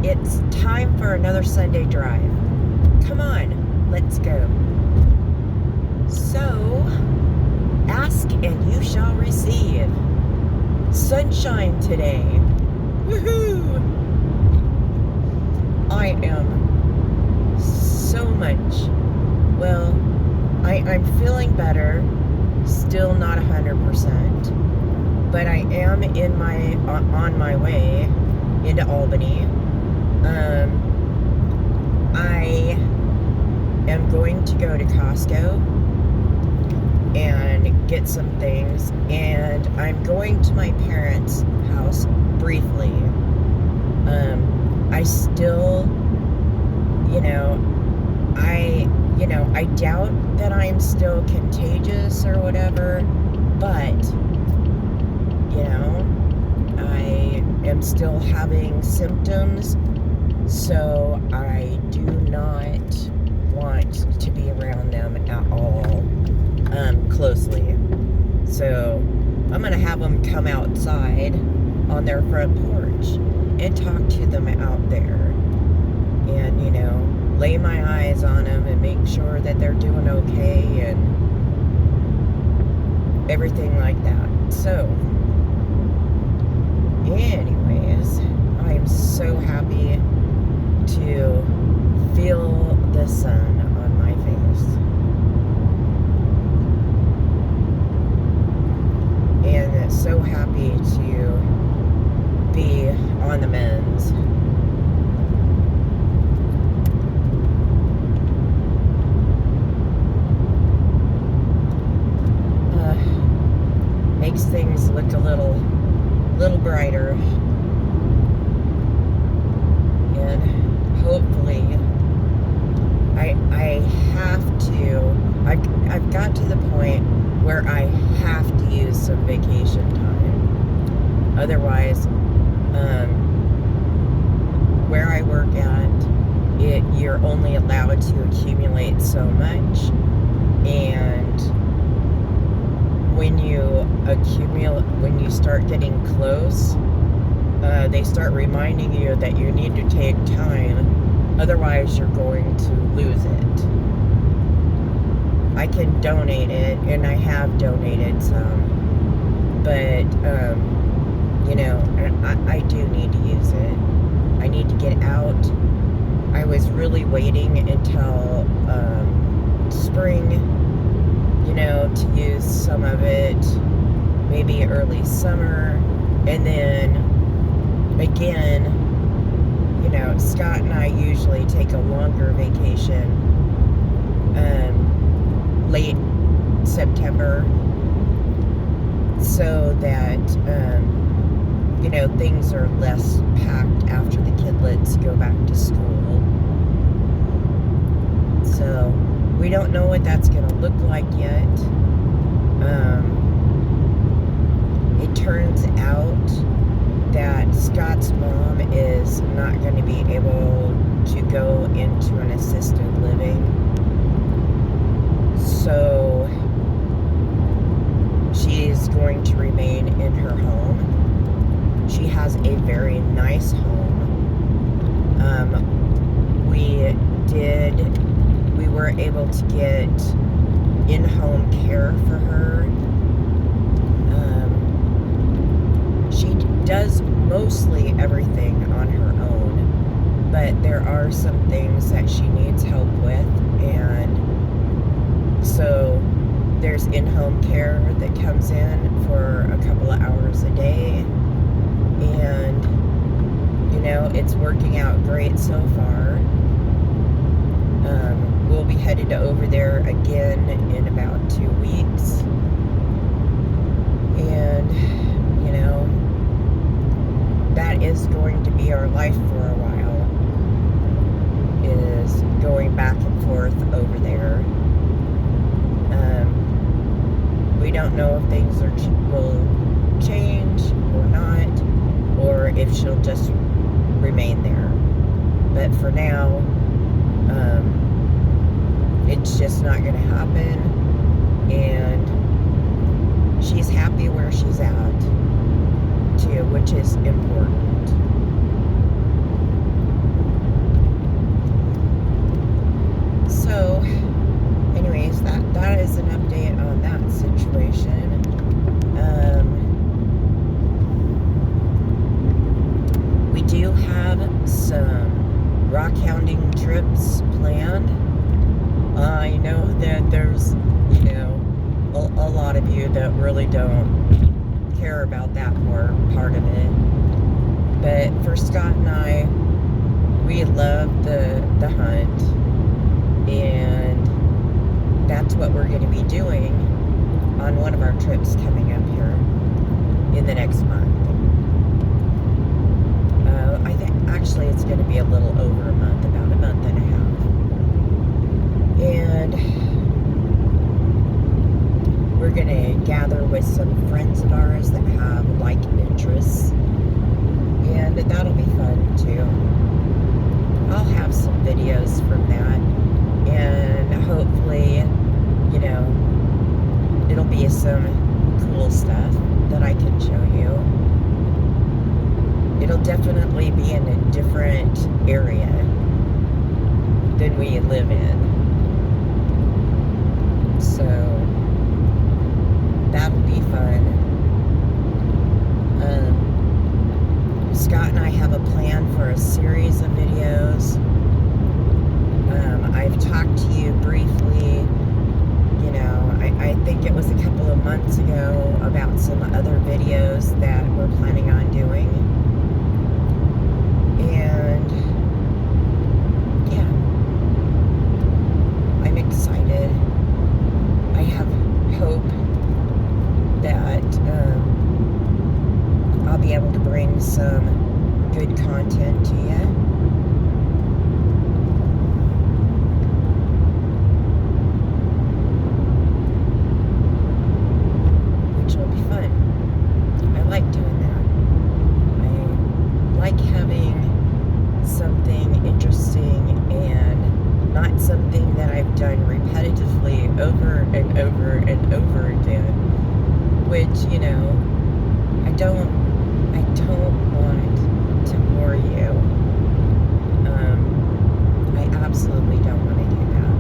it's time for another Sunday drive. Come on, let's go. So, ask and you shall receive. Sunshine today. Woohoo! I am so much, well, I'm feeling better, still not 100%, but I am on my way into Albany. I am going to go to Costco and get some things, and I'm going to my parents' house briefly. I still, I doubt that I'm still contagious or whatever, but, I am still having symptoms, so I do not want to be around them at all, closely. So I'm going to have them come outside on their front porch and talk to them out there and, lay my eyes on them and make sure that they're doing okay and everything like that. So, anyways, I am so happy to feel the sun on my face. And so happy to be on the mends. Makes things look a little brighter, and hopefully I've got to the point where I have to use some vacation time. Otherwise, where I work at, you're only allowed to accumulate so much, and when you start getting close, they start reminding you that you need to take time, otherwise you're going to lose it. I can donate it, and I have donated some, but I do need to use it. I need to get out. I was really waiting until spring, to use some of it, maybe early summer, and then again, Scott and I usually take a longer vacation, late September, so that, things are less packed after the kidlets go back to school. So, we don't know what that's going to look like yet. It turns out that Scott's mom is not going to be able to go into an assisted living. So she's going to remain in her home. She has a very nice home. We were able to get in-home care for her. She does mostly everything on her own, but there are some things that she needs help with, and so there's in-home care that comes in for a couple of hours a day, and it's working out great so far. We'll be headed over there again in about 2 weeks, and that is going to be our life for a while, is going back and forth over there. We don't know if things will change or not, or if she'll just remain there. But for now, it's just not going to happen, and she's happy where she's at too, which is important. is an update on that situation. We do have some rock hounding trips planned. I know that there's, a lot of you that really don't care about that part of it. But for Scott and I, we love the hunt, and that's what we're going to be doing on one of our trips coming up here in the next month. I think actually it's going to be a little over a month, about a month and a half. And we're going to gather with some friends of ours that have like interests, and that'll be fun too. I'll have some videos from that, and hopefully, it'll be some cool stuff that I can show you. It'll definitely be in a different area than we live in. So that'll be fun. Scott and I have a plan for a series of videos. I've talked to you briefly, I think it was a couple of months ago, about some other videos that we're planning on doing. And yeah, I'm excited. I have hope that I'll be able to bring some good content to you. Which will be fun. I like doing that. I like having something interesting and not something that I've done repetitively over and over and over again, which, I don't want to bore you. I absolutely don't want to do that.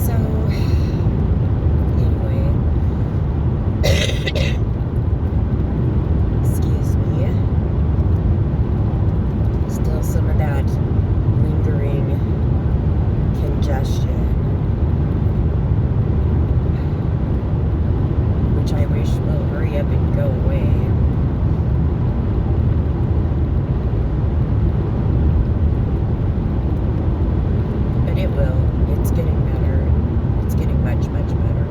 So, anyway, excuse me. Still some of that lingering congestion, which I wish will hurry up and go away. But it will. It's getting better. It's getting much, much better.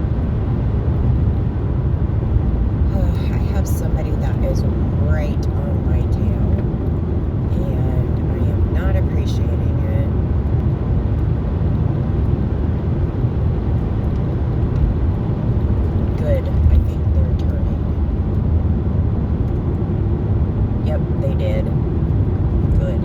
I have somebody that is right on my tail, and I am not appreciating it. Good. I think they're turning. Yep, they did. Good.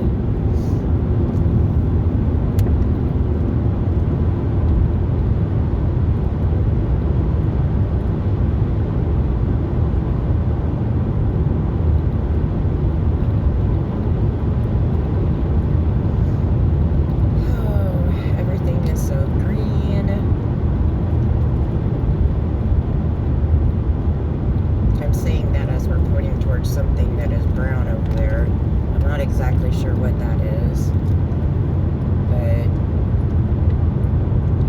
Oh, everything is so green. I'm saying that as we're pointing towards something that is brown over there. I'm not exactly sure what that is, but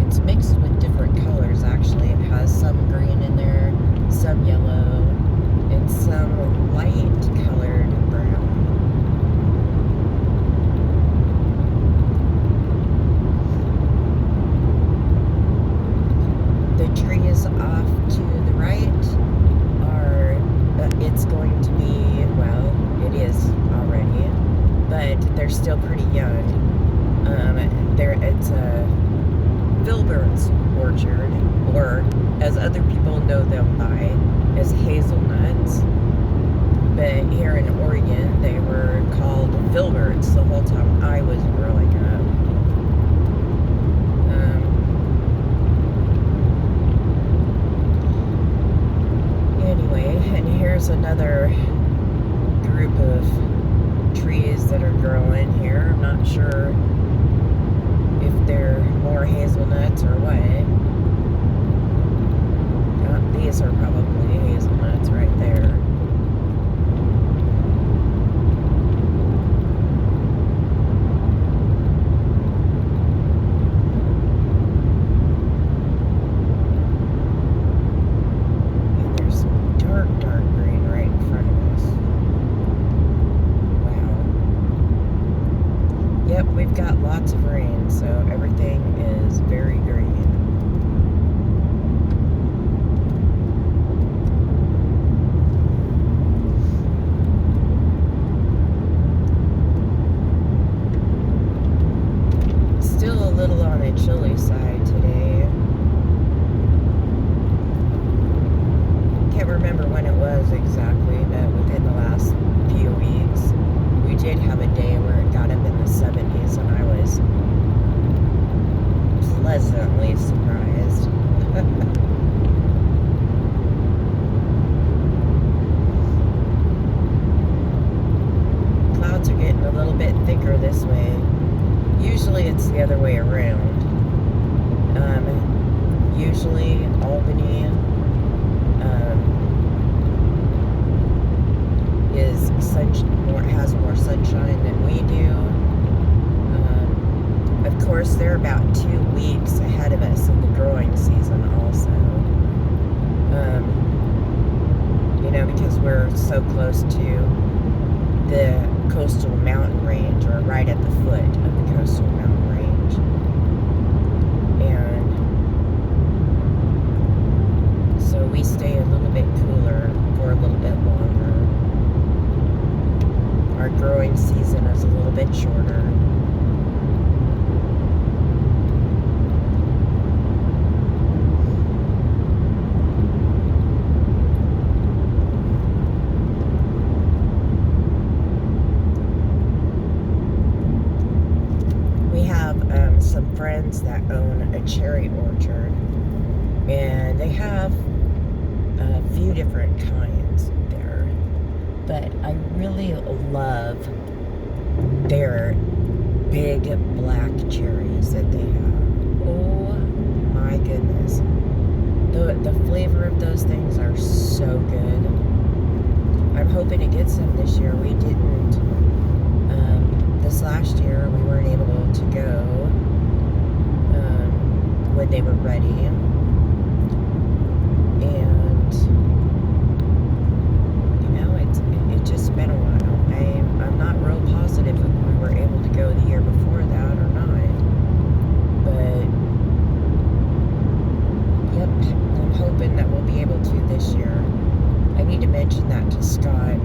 it's mixed with different colors actually. It has some green in there, some yellow, and some light colored brown. The trees off to the right are, it's going to be, well, it is already, but they're still pretty young. It's a filbert's orchard, or as other people know them by, as hazelnuts. But here in Oregon, they were called filberts the whole time I was growing up. Anyway, and here's another group of that are growing here. I'm not sure if they're more hazelnuts or what. These are probably hazelnuts right there. And there's some dark green right in front of us. Wow. Yep, we've got lots of rain, so everything is very green. Still a little on the chilly side today. Can't remember when it was exactly, but within the last few weeks, we did have a day where it got up in the 70s, and I was pleasantly surprised. Clouds are getting a little bit thicker this way. Usually it's the other way around. Usually Albany has more sunshine than we do. Of course, they're about 2 weeks ahead of us in the growing season also. Because we're so close to the coastal mountain range, or right at the foot of the coastal mountain range. And so we stay a little bit cooler for a little bit longer. Our growing season is a little bit shorter. Some friends that own a cherry orchard, and they have a few different kinds there, but I really love their big black cherries that they have. Oh my goodness, the flavor of those things are so good. I'm hoping to get some this year. We didn't this last year. We weren't able to go when they were ready, and it's just been a while. I'm not real positive if we were able to go the year before that or not, but yep, I'm hoping that we'll be able to this year. I need to mention that to Scott,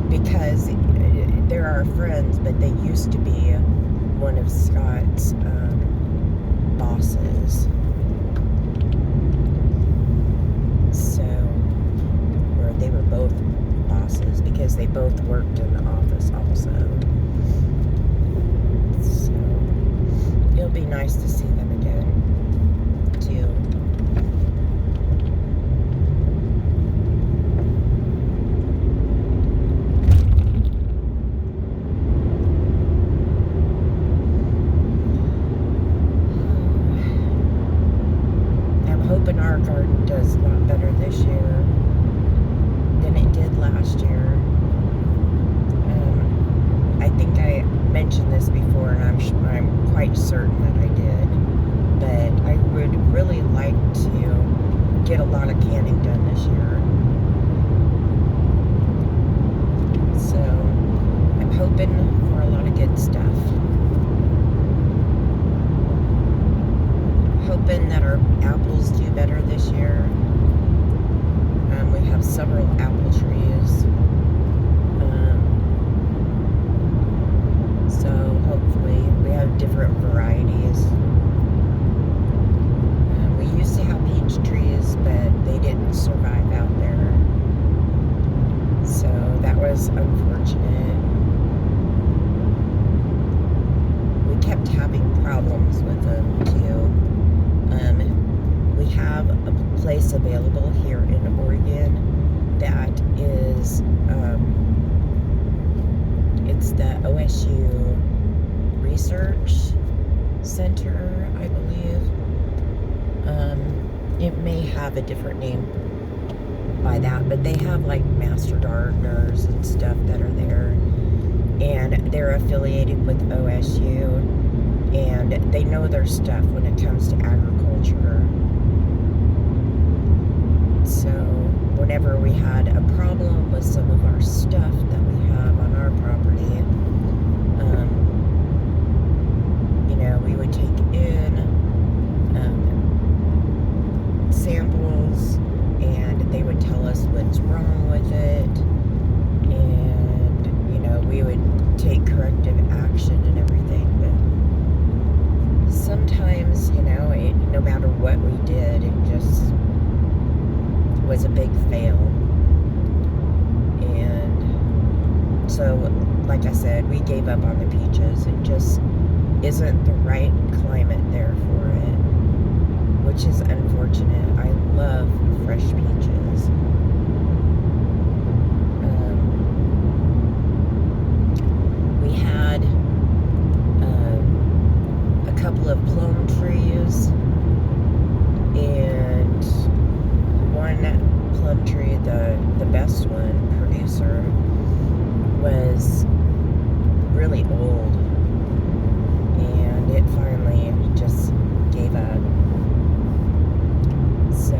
because they're our friends, but they used to be one of Scott's bosses. So, or they were both bosses because they both worked in the office also. So, it'll be nice to see them again, too. Hoping our garden does a lot better this year than it did last year. I think I mentioned this before, and I'm quite certain that I did, but I would really like to get a lot of canning done this year. So I'm hoping for a lot of good stuff. Hoping that our apples do better this year. We have several apple trees, so hopefully we have different varieties. We used to have peach trees, but they didn't survive out there, so that was unfortunate. We kept having problems with them too. We have a place available here in Oregon that is is, it's the OSU Research Center, I believe. It may have a different name by that, but they have like master gardeners and stuff that are there, and they're affiliated with OSU, and they know their stuff when it comes to agriculture. So whenever we had a problem with some of our stuff that we have on our property, we would take in samples, and they would tell us what's wrong with it, and we would take corrective action and everything. But sometimes, no matter what we did, it just was a big fail. And so, like I said, we gave up on the peaches. It just isn't the right climate there for it, which is unfortunate. I love fresh peaches. We had a couple of plum trees, and one plum tree, the best one, producer, was really old, and it finally just gave up. So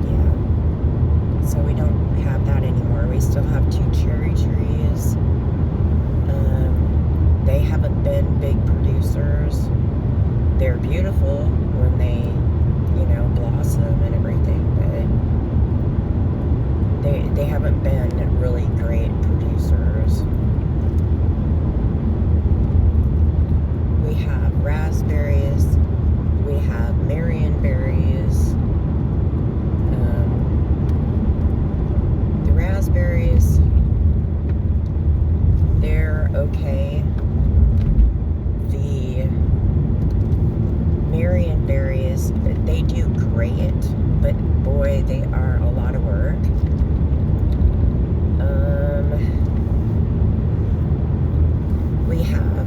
yeah, so we don't have that anymore. We still have 2 cherry trees. They haven't been big producers. They're beautiful when they, blossom and everything, but they haven't been really great producers. We have raspberries. We have marionberries. The raspberries, they're okay. The marionberries, they do great, but boy, they are a lot of work. We have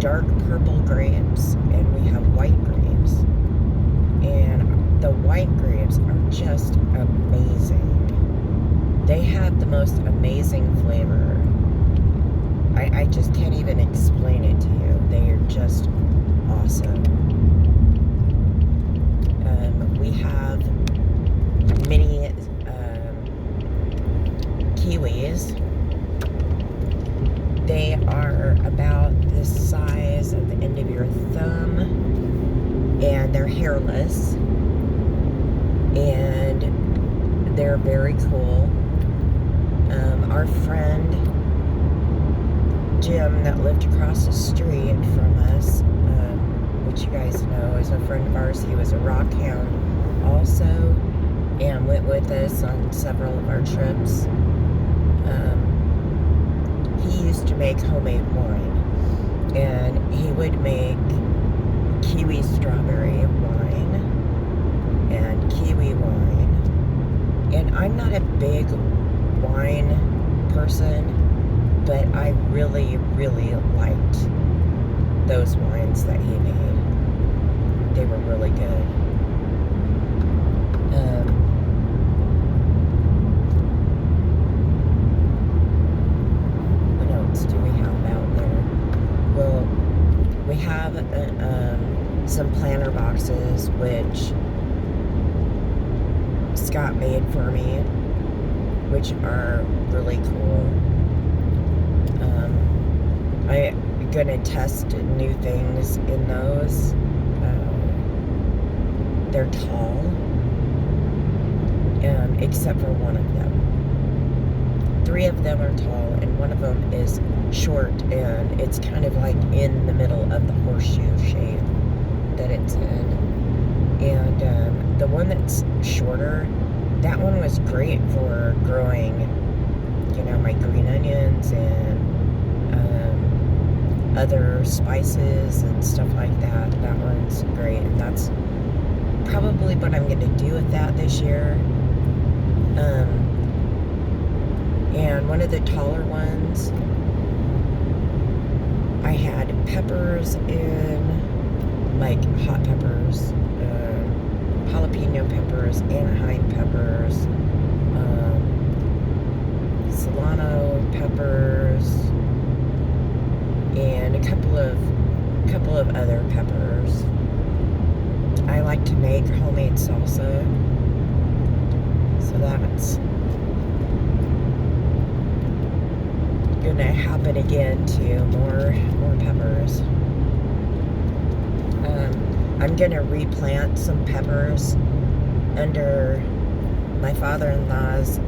dark purple grapes, and we have white grapes, and the white grapes are just amazing. They have the most amazing flavor. I just can't even explain it to you. They are just awesome. We have mini kiwis. They are about the size of the end of your thumb, and they're hairless, and they're very cool. Our friend Jim that lived across the street from us, which you guys know is a friend of ours, he was a rock hound also, and went with us on several of our trips. He used to make homemade wine, and he would make kiwi strawberry wine and kiwi wine. And I'm not a big wine person, but I really, really liked those wines that he made. They were really good. What else do we have out there? Well, we have some planter boxes, which Scott made for me, which are really cool. I'm gonna test new things in those. They're tall, except for one of them. 3 of them are tall, and one of them is short, and it's kind of like in the middle of the horseshoe shape that it's in. And the one that's shorter, that one was great for growing, my green onions and other spices and stuff like that. That one's great, and that's probably what I'm going to do with that this year. And one of the taller ones, I had peppers in, like hot peppers, jalapeno peppers, Anaheim peppers, Solano peppers, and a couple of other peppers. I like to make homemade salsa, so that's gonna happen again too. More peppers. I'm gonna replant some peppers under my father-in-law's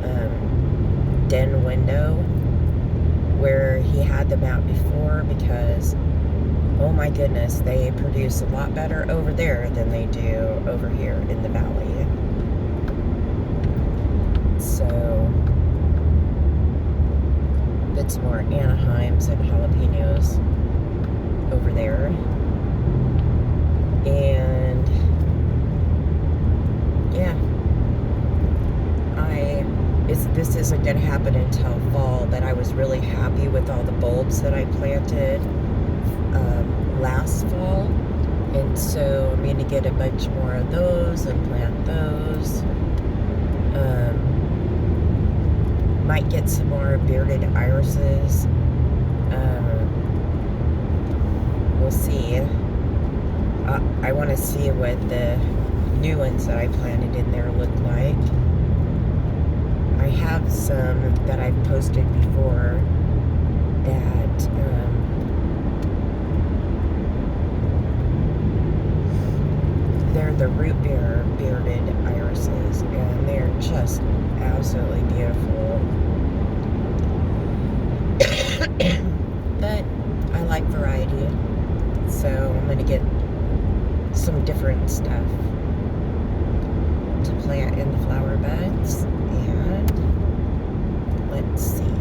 den window where he had them out before, because oh my goodness, they produce a lot better over there than they do over here in the valley. So it's more Anaheims and jalapenos over there. And yeah, this isn't going to happen until fall, but I was really happy with all the bulbs that I planted last fall, and so I'm going to get a bunch more of those and plant those. Might get some more bearded irises. We'll see. I want to see what the new ones that I planted in there look like. I have some that I've posted before that they're the root beer bearded irises, and they're just absolutely beautiful. But I like variety, so I'm going to get some different stuff to plant in the flower beds. And let's see.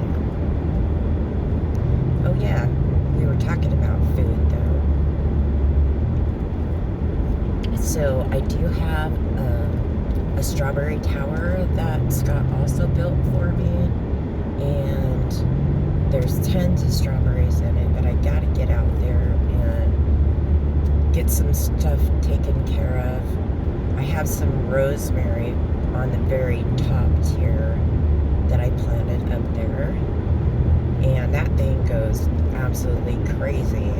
Oh yeah, we were talking about food though. So I do have a strawberry tower that Scott also built for me, and there's tons of strawberries in it, but I gotta get out there and get some stuff taken care of. I have some rosemary on the very top tier that I planted up there, and that thing goes absolutely crazy.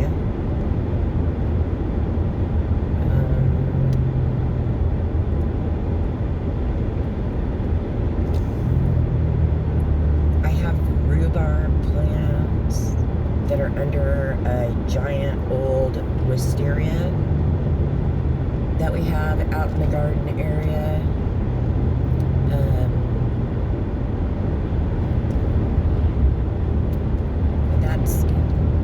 I have rhubarb plants that are under a giant old wisteria that we have out in the garden area.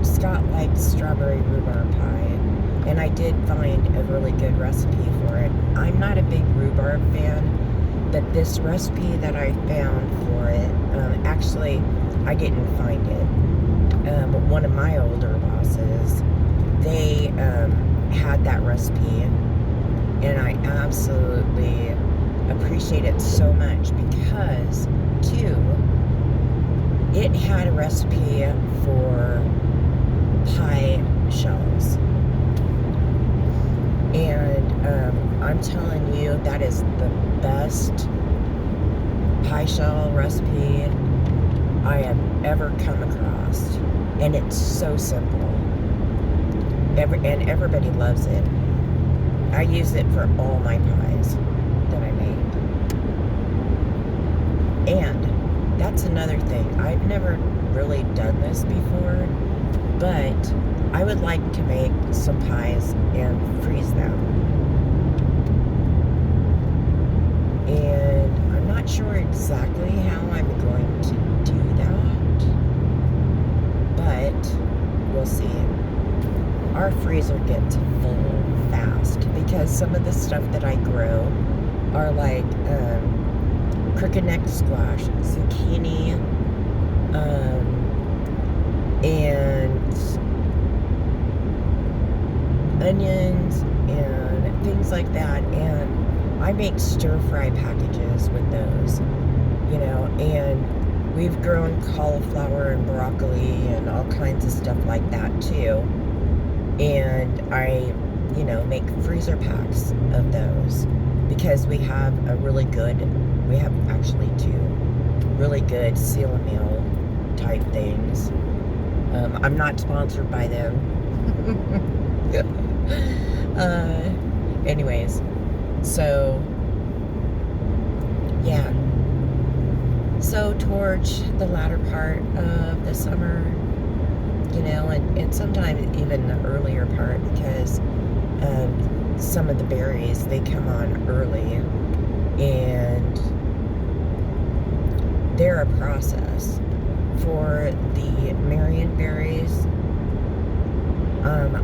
Scott likes strawberry rhubarb pie, and I did find a really good recipe for it. I'm not a big rhubarb fan, but this recipe that I found for it, actually, I didn't find it. But one of my older bosses, they had that recipe, and I absolutely appreciate it so much because, too, it had a recipe for pie shells, and I'm telling you, that is the best pie shell recipe I have ever come across, and it's so simple, and everybody loves it. I use it for all my pies that I make. And that's another thing, I've never really done this before, but I would like to make some pies and freeze them. And I'm not sure exactly how I'm going to do that, but we'll see. Our freezer gets full fast because some of the stuff that I grow are like crooked neck squash, zucchini, and onions and things like that, and I make stir-fry packages with those, and we've grown cauliflower and broccoli and all kinds of stuff like that too. And I, make freezer packs of those because we have we have actually two really good seal meal type things. I'm not sponsored by them. Anyways, so yeah. So towards the latter part of the summer, and sometimes even the earlier part, because some of the berries, they come on early, and they're a process. For the Marion berries,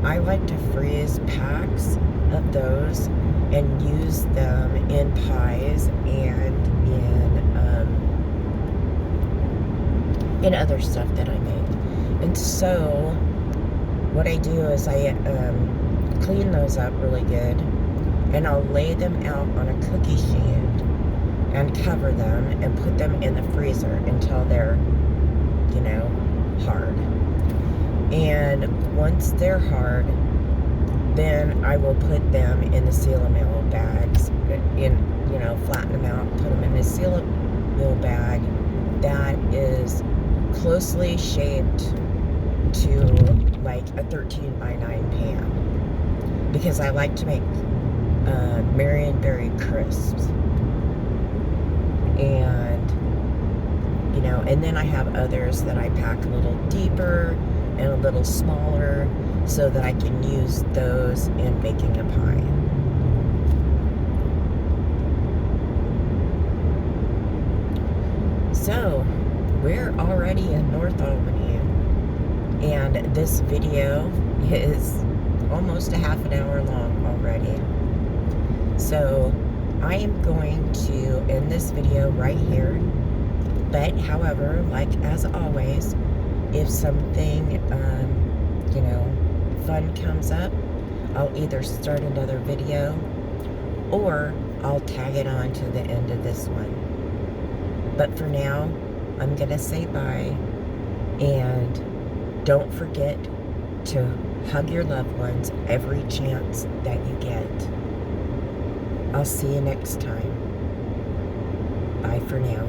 I like to freeze packs of those and use them in pies and in other stuff that I make. And so what I do is I clean those up really good, and I'll lay them out on a cookie sheet and cover them and put them in the freezer until they're hard. And once they're hard, then I will put them in the seal-a-meal bags, flatten them out, put them in a seal-a-meal bag that is closely shaped to like a 13 by 9 pan, because I like to make Marionberry crisps. And then I have others that I pack a little deeper and a little smaller so that I can use those in baking a pie. So, we're already in North Albany, and this video is almost a half an hour long already. So, I am going to end this video right here. But, however, like as always, if something, fun comes up, I'll either start another video or I'll tag it on to the end of this one. But for now, I'm going to say bye, and don't forget to hug your loved ones every chance that you get. I'll see you next time. Bye for now.